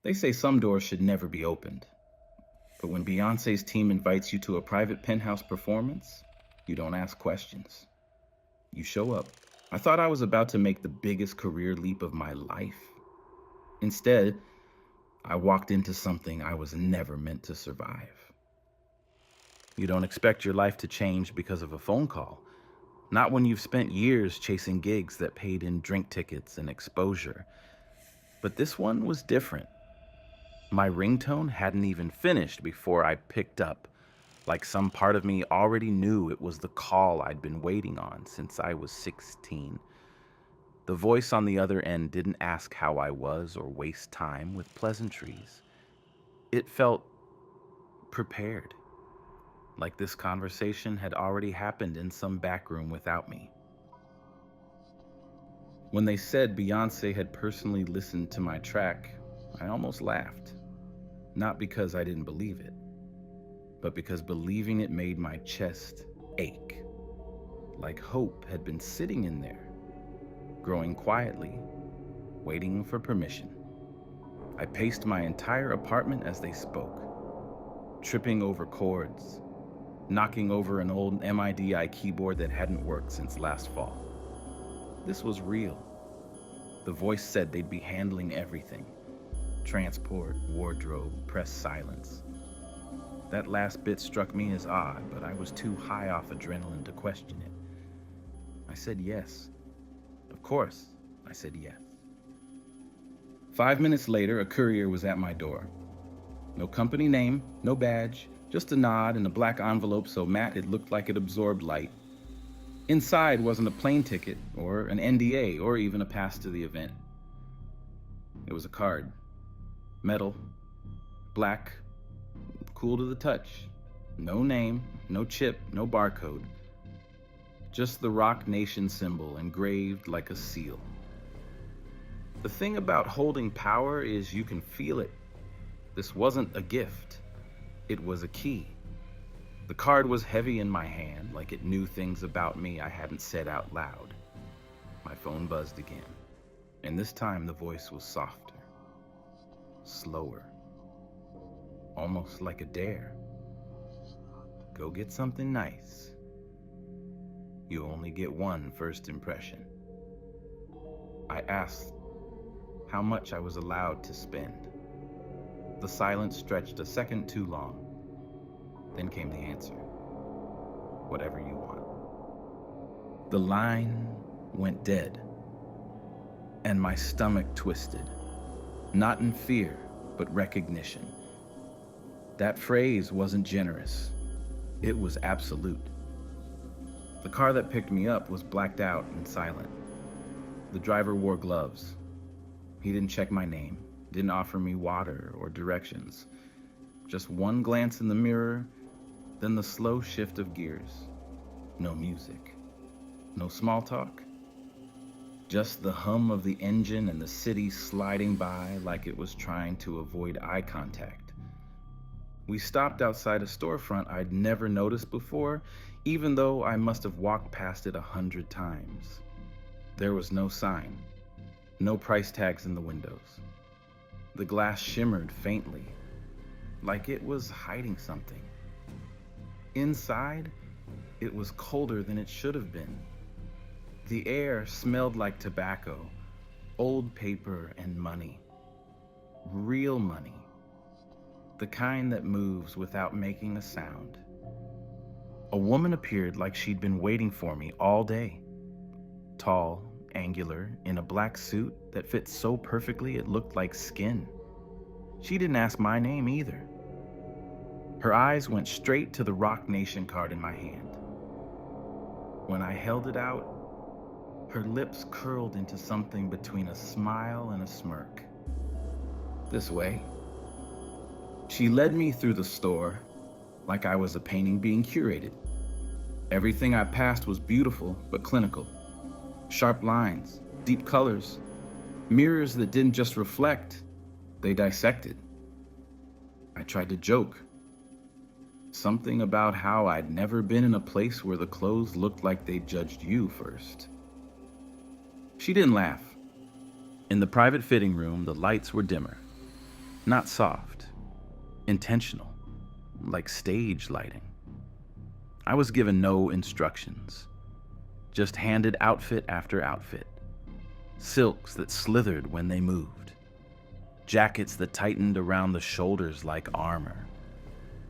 They say some doors should never be opened, but when Beyoncé's team invites you to a private penthouse performance, you don't ask questions. You show up. I thought I was about to make the biggest career leap of my life. Instead, I walked into something I was never meant to survive. You don't expect your life to change because of a phone call. Not when you've spent years chasing gigs that paid in drink tickets and exposure. But this one was different. My ringtone hadn't even finished before I picked up, like some part of me already knew it was the call I'd been waiting on since I was 16. The voice on the other end didn't ask how I was or waste time with pleasantries. It felt prepared, like this conversation had already happened in some back room without me. When they said Beyoncé had personally listened to my track, I almost laughed. Not because I didn't believe it, but because believing it made my chest ache. Like hope had been sitting in there, growing quietly, waiting for permission. I paced my entire apartment as they spoke, tripping over chords, knocking over an old MIDI keyboard that hadn't worked since last fall. This was real. The voice said they'd be handling everything: transport, wardrobe, press silence. That last bit struck me as odd, but I was too high off adrenaline to question it. I said yes. Of course, I said yes. 5 minutes later, a courier was at my door. No company name, no badge, just a nod and a black envelope so matte it looked like it absorbed light. Inside wasn't a plane ticket, or an NDA, or even a pass to the event. It was a card. Metal, black, cool to the touch. No name, no chip, no barcode. Just the Rock Nation symbol engraved like a seal. The thing about holding power is you can feel it. This wasn't a gift. It was a key. The card was heavy in my hand, like it knew things about me I hadn't said out loud. My phone buzzed again, and this time the voice was softer, slower, almost like a dare. Go get something nice. You only get one first impression. I asked how much I was allowed to spend. The silence stretched a second too long. Then came the answer. Whatever you want. The line went dead, and my stomach twisted. Not in fear, but recognition. That phrase wasn't generous. It was absolute. The car that picked me up was blacked out and silent. The driver wore gloves. He didn't check my name, didn't offer me water or directions. Just one glance in the mirror, then the slow shift of gears. No music, no small talk. Just the hum of the engine and the city sliding by like it was trying to avoid eye contact. We stopped outside a storefront I'd never noticed before, even though I must have walked past it 100 times. There was no sign, no price tags in the windows. The glass shimmered faintly, like it was hiding something. Inside, it was colder than it should have been. The air smelled like tobacco, old paper, and money. Real money. The kind that moves without making a sound. A woman appeared like she'd been waiting for me all day. Tall, angular, in a black suit that fit so perfectly it looked like skin. She didn't ask my name either. Her eyes went straight to the Rock Nation card in my hand. When I held it out, her lips curled into something between a smile and a smirk. This way. She led me through the store like I was a painting being curated. Everything I passed was beautiful but clinical. Sharp lines, deep colors, mirrors that didn't just reflect, they dissected. I tried to joke. Something about how I'd never been in a place where the clothes looked like they judged you first. She didn't laugh. In the private fitting room, the lights were dimmer. Not soft, intentional, like stage lighting. I was given no instructions, just handed outfit after outfit. Silks that slithered when they moved, jackets that tightened around the shoulders like armor.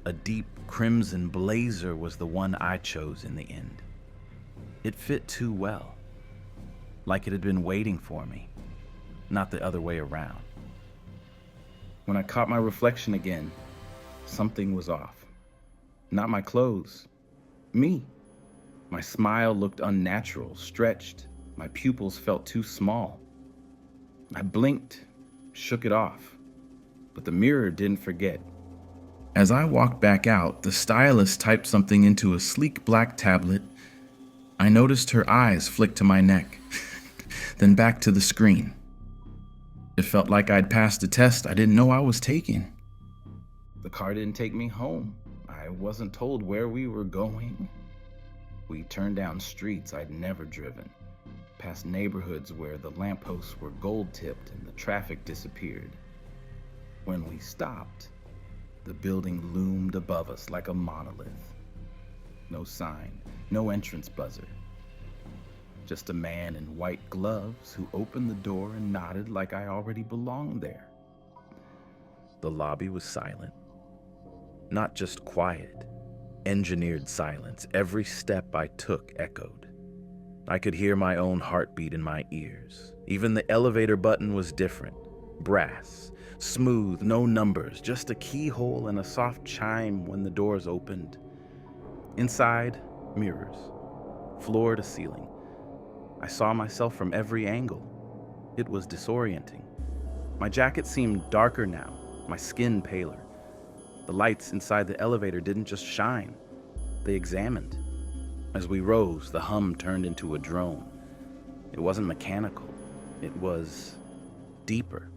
A deep crimson blazer was the one I chose in the end. It fit too well, like it had been waiting for me, not the other way around. When I caught my reflection again, something was off. Not my clothes, me. My smile looked unnatural, stretched. My pupils felt too small. I blinked, shook it off, but the mirror didn't forget. As I walked back out, the stylist typed something into a sleek black tablet. I noticed her eyes flick to my neck, then back to the screen. It felt like I'd passed a test I didn't know I was taking. The car didn't take me home. I wasn't told where we were going. We turned down streets I'd never driven, past neighborhoods where the lampposts were gold-tipped and the traffic disappeared. When we stopped, the building loomed above us like a monolith. No sign, no entrance buzzer. Just a man in white gloves who opened the door and nodded like I already belonged there. The lobby was silent. Not just quiet, engineered silence. Every step I took echoed. I could hear my own heartbeat in my ears. Even the elevator button was different. Brass, smooth, no numbers, just a keyhole and a soft chime when the doors opened. Inside, mirrors, floor to ceiling. I saw myself from every angle. It was disorienting. My jacket seemed darker now, my skin paler. The lights inside the elevator didn't just shine, they examined. As we rose, the hum turned into a drone. It wasn't mechanical, it was deeper,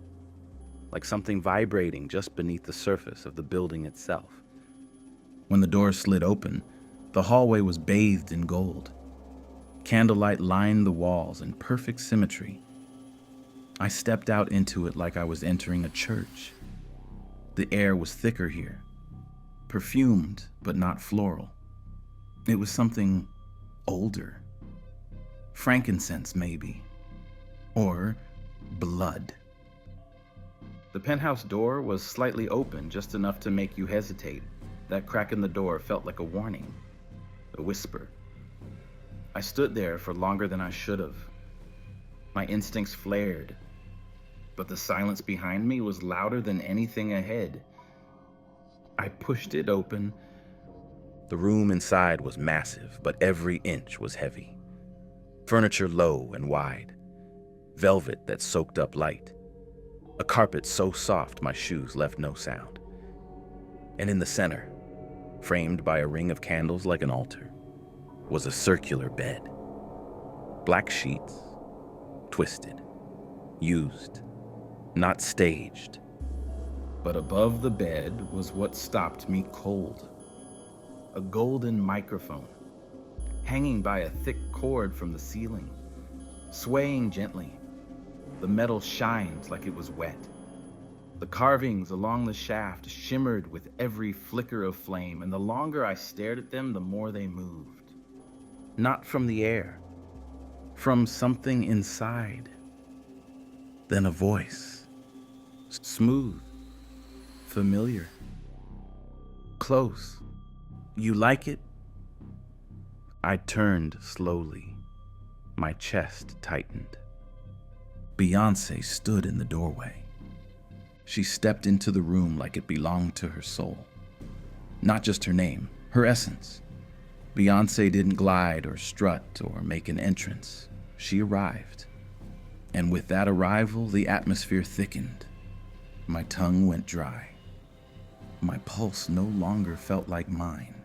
like something vibrating just beneath the surface of the building itself. When the door slid open, the hallway was bathed in gold. Candlelight lined the walls in perfect symmetry. I stepped out into it like I was entering a church. The air was thicker here, perfumed but not floral. It was something older. Frankincense, maybe. Or blood. The penthouse door was slightly open, just enough to make you hesitate. That crack in the door felt like a warning, a whisper. I stood there for longer than I should have. My instincts flared, but the silence behind me was louder than anything ahead. I pushed it open. The room inside was massive, but every inch was heavy. Furniture low and wide, velvet that soaked up light, a carpet so soft my shoes left no sound. And in the center, framed by a ring of candles like an altar, was a circular bed. Black sheets, twisted, used, not staged. But above the bed was what stopped me cold. A golden microphone, hanging by a thick cord from the ceiling, swaying gently. The metal shined like it was wet. The carvings along the shaft shimmered with every flicker of flame, and the longer I stared at them, the more they moved. Not from the air, from something inside. Then a voice, smooth, familiar, close. You like it? I turned slowly. My chest tightened. Beyoncé stood in the doorway. She stepped into the room like it belonged to her soul. Not just her name, her essence. Beyoncé didn't glide or strut or make an entrance. She arrived. And with that arrival, the atmosphere thickened. My tongue went dry. My pulse no longer felt like mine.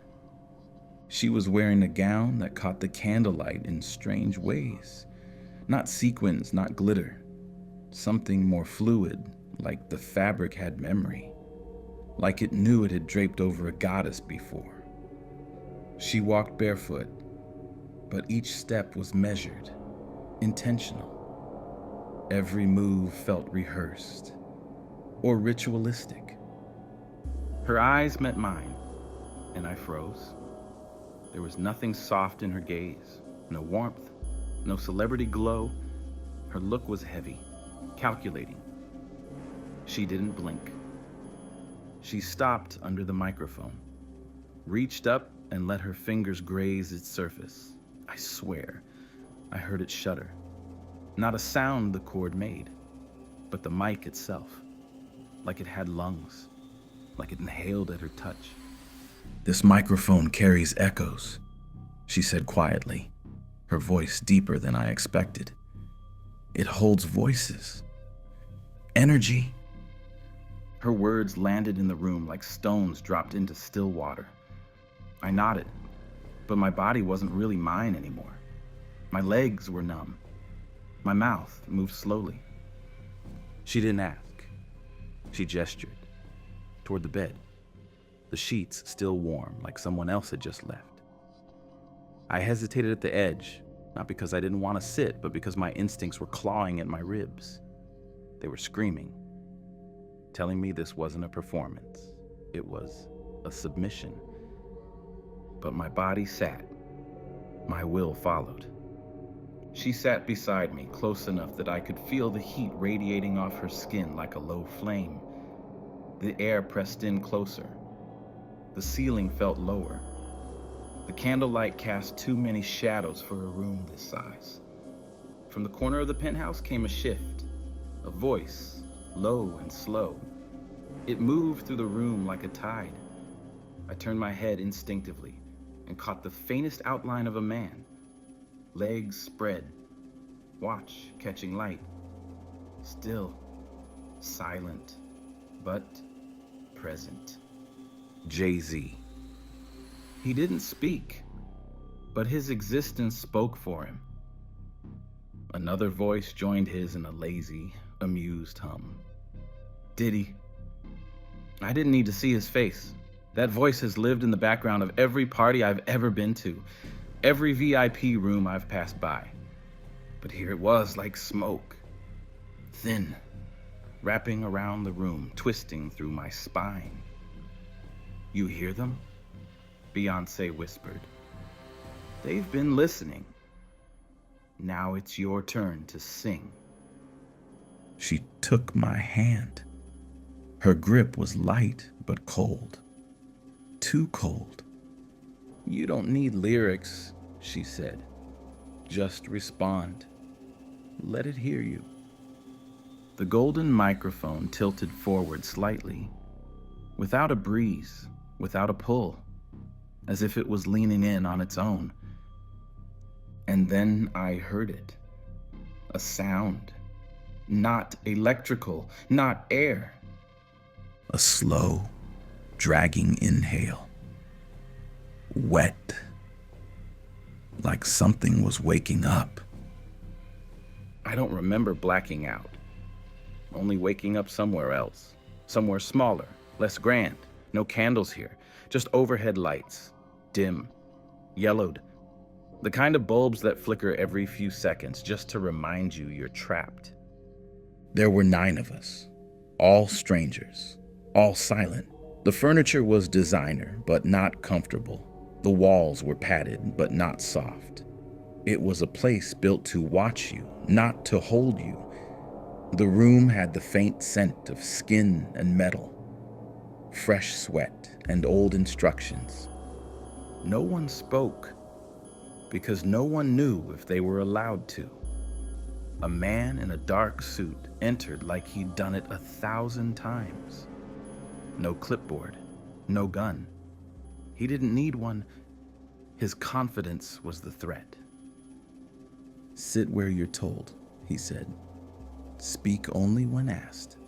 She was wearing a gown that caught the candlelight in strange ways. Not sequins, not glitter. Something more fluid, like the fabric had memory. Like it knew it had draped over a goddess before. She walked barefoot, but each step was measured, intentional. Every move felt rehearsed. or ritualistic. Her eyes met mine, and I froze. There was nothing soft in her gaze, no warmth, no celebrity glow. Her look was heavy, calculating. She didn't blink. She stopped under the microphone, reached up and let her fingers graze its surface. I swear, I heard it shudder. Not a sound the cord made, but the mic itself, like it had lungs, like it inhaled at her touch. "This microphone carries echoes," she said quietly, her voice deeper than I expected. "It holds voices, energy." Her words landed in the room like stones dropped into still water. I nodded, but my body wasn't really mine anymore. My legs were numb. My mouth moved slowly. She didn't ask. She gestured toward the bed, the sheets still warm like someone else had just left. I hesitated at the edge, not because I didn't want to sit, but because my instincts were clawing at my ribs. They were screaming, telling me this wasn't a performance. It was a submission. But my body sat. My will followed. She sat beside me, close enough that I could feel the heat radiating off her skin like a low flame. The air pressed in closer. The ceiling felt lower. The candlelight cast too many shadows for a room this size. From the corner of the penthouse came a shift, a voice, low and slow. It moved through the room like a tide. I turned my head instinctively and caught the faintest outline of a man. Legs spread, watch catching light. Still, silent, but present. Jay-Z. He didn't speak, but his existence spoke for him. Another voice joined his in a lazy, amused hum. Diddy. I didn't need to see his face. That voice has lived in the background of every party I've ever been to, every VIP room I've passed by. But here it was, like smoke, thin, wrapping around the room, twisting through my spine. "You hear them?" Beyoncé whispered. "They've been listening. Now it's your turn to sing." She took my hand. Her grip was light but cold. Too cold. "You don't need lyrics," she said. "Just respond. Let it hear you." The golden microphone tilted forward slightly, without a breeze, without a pull, as if it was leaning in on its own. And then I heard it. A sound. Not electrical, not air. A slow, dragging inhale. Wet. Like something was waking up. I don't remember blacking out. Only waking up somewhere else. Somewhere smaller, less grand. No candles here. Just overhead lights. Dim. Yellowed. The kind of bulbs that flicker every few seconds just to remind you you're trapped. There were 9 of us. All strangers. All silent. The furniture was designer, but not comfortable. The walls were padded, but not soft. It was a place built to watch you, not to hold you. The room had the faint scent of skin and metal, fresh sweat and old instructions. No one spoke, because no one knew if they were allowed to. A man in a dark suit entered like he'd done it 1,000 times. No clipboard, no gun. He didn't need one. His confidence was the threat. "Sit where you're told," he said. "Speak only when asked."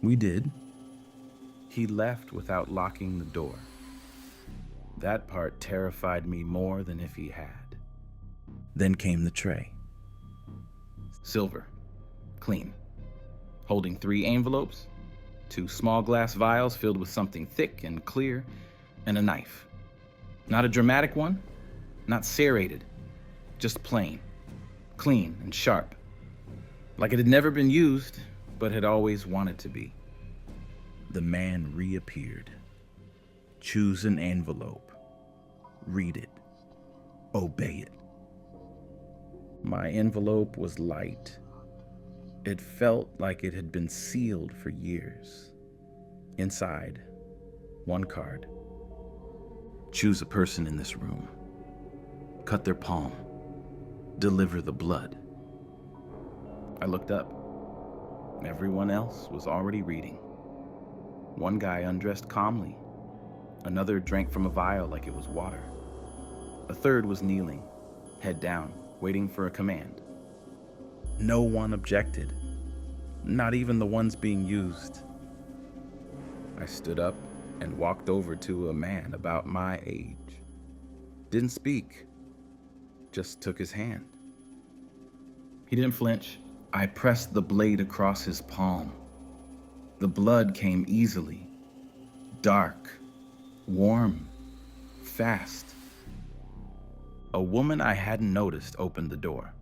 We did. He left without locking the door. That part terrified me more than if he had. Then came the tray. Silver, clean, holding 3 envelopes, 2 small glass vials filled with something thick and clear, and a knife. Not a dramatic one, not serrated, just plain, clean and sharp. Like it had never been used, but had always wanted to be. The man reappeared. Choose an envelope. Read it. Obey it. My envelope was light. It felt like it had been sealed for years. Inside, one card. Choose a person in this room. Cut their palm. Deliver the blood. I looked up. Everyone else was already reading. One guy undressed calmly. Another drank from a vial like it was water. A third was kneeling, head down, waiting for a command. No one objected, not even the ones being used. I stood up and walked over to a man about my age. Didn't speak, just took his hand. He didn't flinch. I pressed the blade across his palm. The blood came easily, dark, warm, fast. A woman I hadn't noticed opened the door,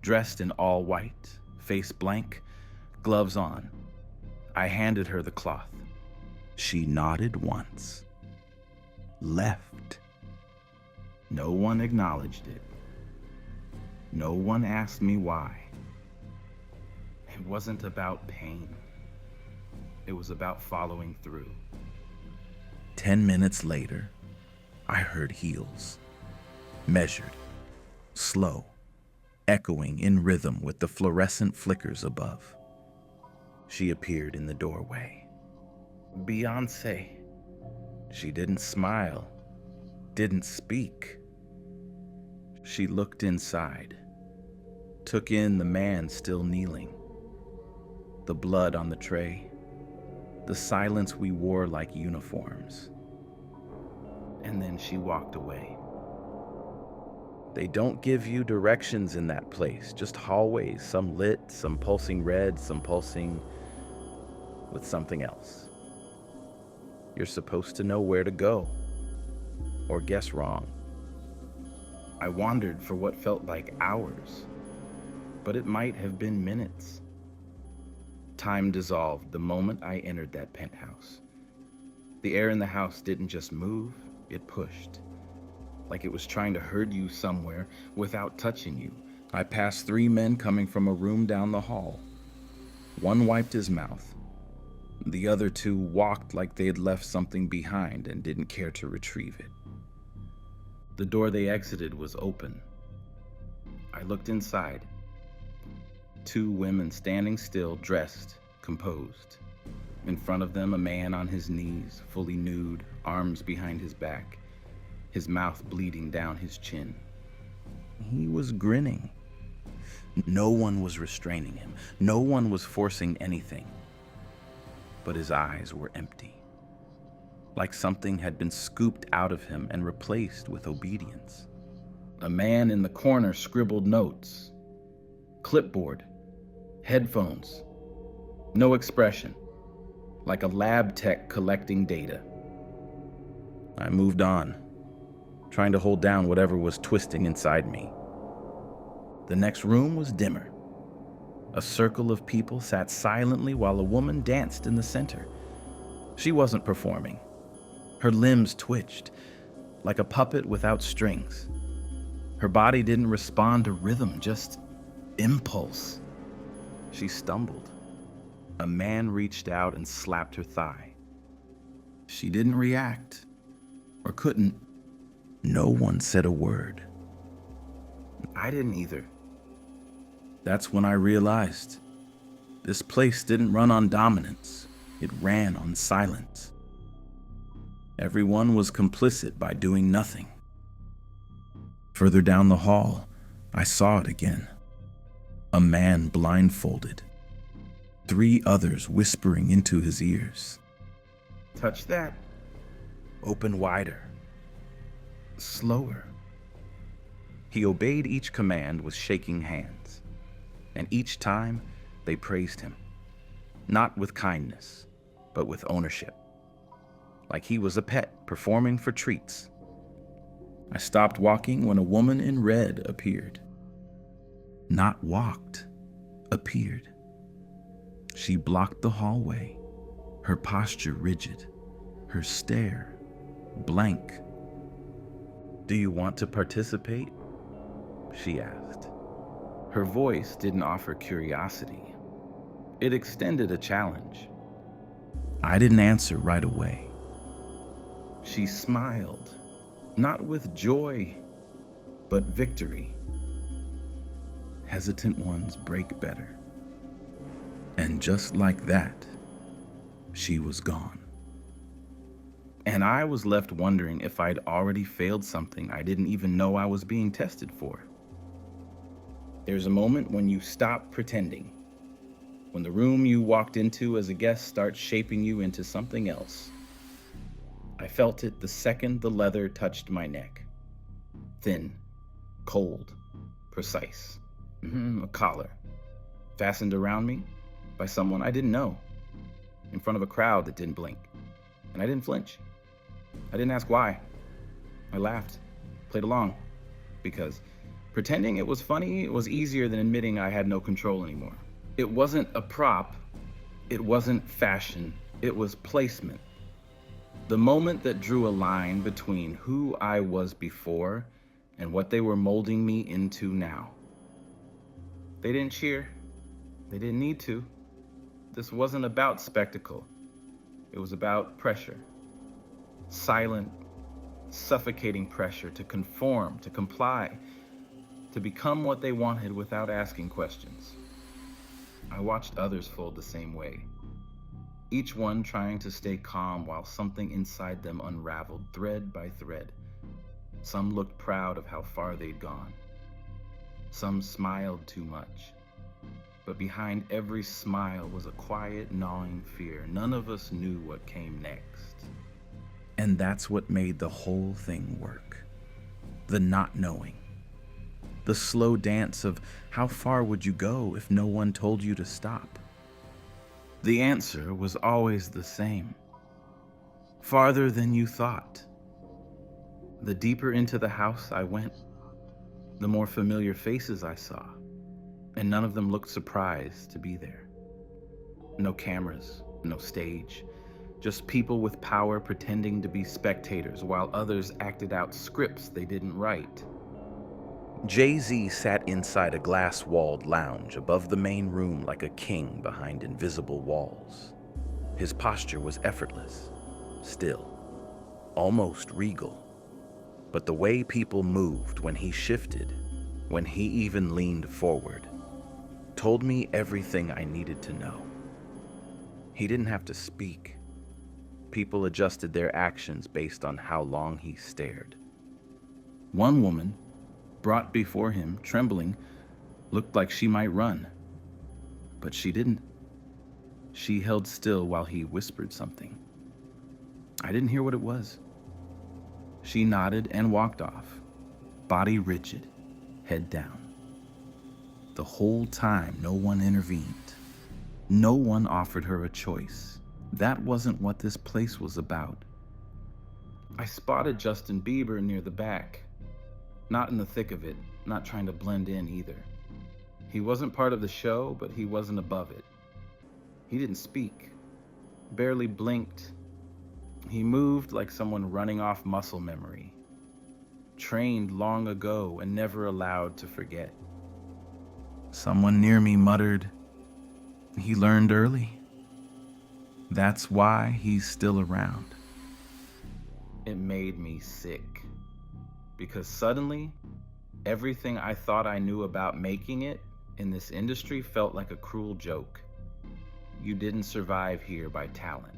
dressed in all white, face blank, gloves on. I handed her the cloth. She nodded once, left. No one acknowledged it. No one asked me why. It wasn't about pain. It was about following through. 10 minutes later, I heard heels. Measured, slow, echoing in rhythm with the fluorescent flickers above. She appeared in the doorway. Beyoncé. She didn't smile, didn't speak. She looked inside, took in the man still kneeling, the blood on the tray, the silence we wore like uniforms. And then she walked away. They don't give you directions in that place, just hallways, some lit, some pulsing red, some pulsing with something else. You're supposed to know where to go, or guess wrong. I wandered for what felt like hours, but it might have been minutes. Time dissolved the moment I entered that penthouse. The air in the house didn't just move, it pushed. Like it was trying to herd you somewhere without touching you. I passed 3 men coming from a room down the hall. One wiped his mouth. The other 2 walked like they had left something behind and didn't care to retrieve it. The door they exited was open. I looked inside. 2 women standing still, dressed, composed. In front of them, a man on his knees, fully nude, arms behind his back, his mouth bleeding down his chin. He was grinning. No one was restraining him. No one was forcing anything. But his eyes were empty, like something had been scooped out of him and replaced with obedience. A man in the corner scribbled notes. Clipboard. Headphones. No expression. Like a lab tech collecting data. I moved on, trying to hold down whatever was twisting inside me. The next room was dimmer. A circle of people sat silently while a woman danced in the center. She wasn't performing. Her limbs twitched, like a puppet without strings. Her body didn't respond to rhythm, just impulse. She stumbled. A man reached out and slapped her thigh. She didn't react, or couldn't. No one said a word. I didn't either. That's when I realized this place didn't run on dominance. It ran on silence. Everyone was complicit by doing nothing. Further down the hall, I saw it again. A man blindfolded. 3 others whispering into his ears. Touch that. Open wider. Slower. He obeyed each command with shaking hands. And each time, they praised him. Not with kindness, but with ownership. Like he was a pet performing for treats. I stopped walking when a woman in red appeared. Not walked, appeared. She blocked the hallway, her posture rigid, her stare blank. "Do you want to participate?" she asked. Her voice didn't offer curiosity. It extended a challenge. I didn't answer right away. She smiled, not with joy, but victory. Hesitant ones break better. And just like that, she was gone. And I was left wondering if I'd already failed something I didn't even know I was being tested for. There's a moment when you stop pretending, when the room you walked into as a guest starts shaping you into something else. I felt it the second the leather touched my neck. Thin, cold, precise. A collar, fastened around me by someone I didn't know, in front of a crowd that didn't blink. And I didn't flinch. I didn't ask why. I laughed, played along, because pretending it was funny was easier than admitting I had no control anymore. It wasn't a prop, it wasn't fashion, it was placement. The moment that drew a line between who I was before and what they were molding me into now. They didn't cheer. They didn't need to. This wasn't about spectacle. It was about pressure. Silent, suffocating pressure to conform, to comply, to become what they wanted without asking questions. I watched others fold the same way, each one trying to stay calm while something inside them unraveled thread by thread. Some looked proud of how far they'd gone. Some smiled too much. But behind every smile was a quiet, gnawing fear. None of us knew what came next. And that's what made the whole thing work. The not knowing. The slow dance of how far would you go if no one told you to stop? The answer was always the same. Farther than you thought. The deeper into the house I went, the more familiar faces I saw, and none of them looked surprised to be there. No cameras, no stage, just people with power pretending to be spectators while others acted out scripts they didn't write. Jay-Z sat inside a glass-walled lounge above the main room like a king behind invisible walls. His posture was effortless, still, almost regal. But the way people moved when he shifted, when he even leaned forward, told me everything I needed to know. He didn't have to speak. People adjusted their actions based on how long he stared. One woman, brought before him, trembling, looked like she might run. But she didn't. She held still while he whispered something. I didn't hear what it was. She nodded and walked off, body rigid, head down. The whole time, no one intervened. No one offered her a choice. That wasn't what this place was about. I spotted Justin Bieber near the back. Not in the thick of it, not trying to blend in either. He wasn't part of the show, but he wasn't above it. He didn't speak, barely blinked. He moved like someone running off muscle memory, trained long ago and never allowed to forget. Someone near me muttered, "He learned early. That's why he's still around." It made me sick, because suddenly, everything I thought I knew about making it in this industry felt like a cruel joke. You didn't survive here by talent.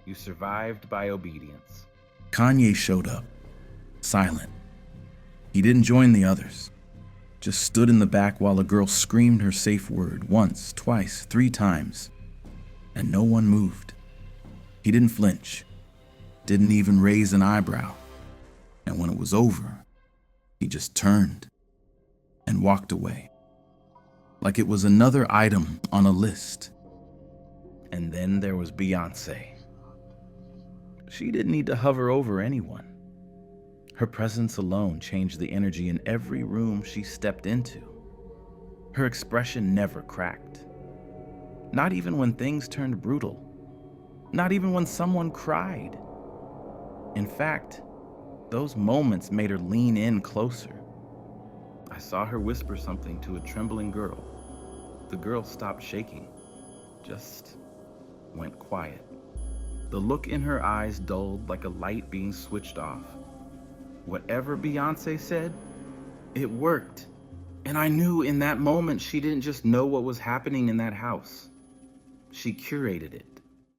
You survived by obedience. Kanye showed up, silent. He didn't join the others, just stood in the back while a girl screamed her safe word once, twice, 3 times, and no one moved. He didn't flinch, didn't even raise an eyebrow. And when it was over, he just turned and walked away, like it was another item on a list. And then there was Beyoncé. She didn't need to hover over anyone. Her presence alone changed the energy in every room she stepped into. Her expression never cracked. Not even when things turned brutal. Not even when someone cried. In fact, those moments made her lean in closer. I saw her whisper something to a trembling girl. The girl stopped shaking, just went quiet. The look in her eyes dulled like a light being switched off. Whatever Beyoncé said, it worked. And I knew in that moment she didn't just know what was happening in that house. She curated it.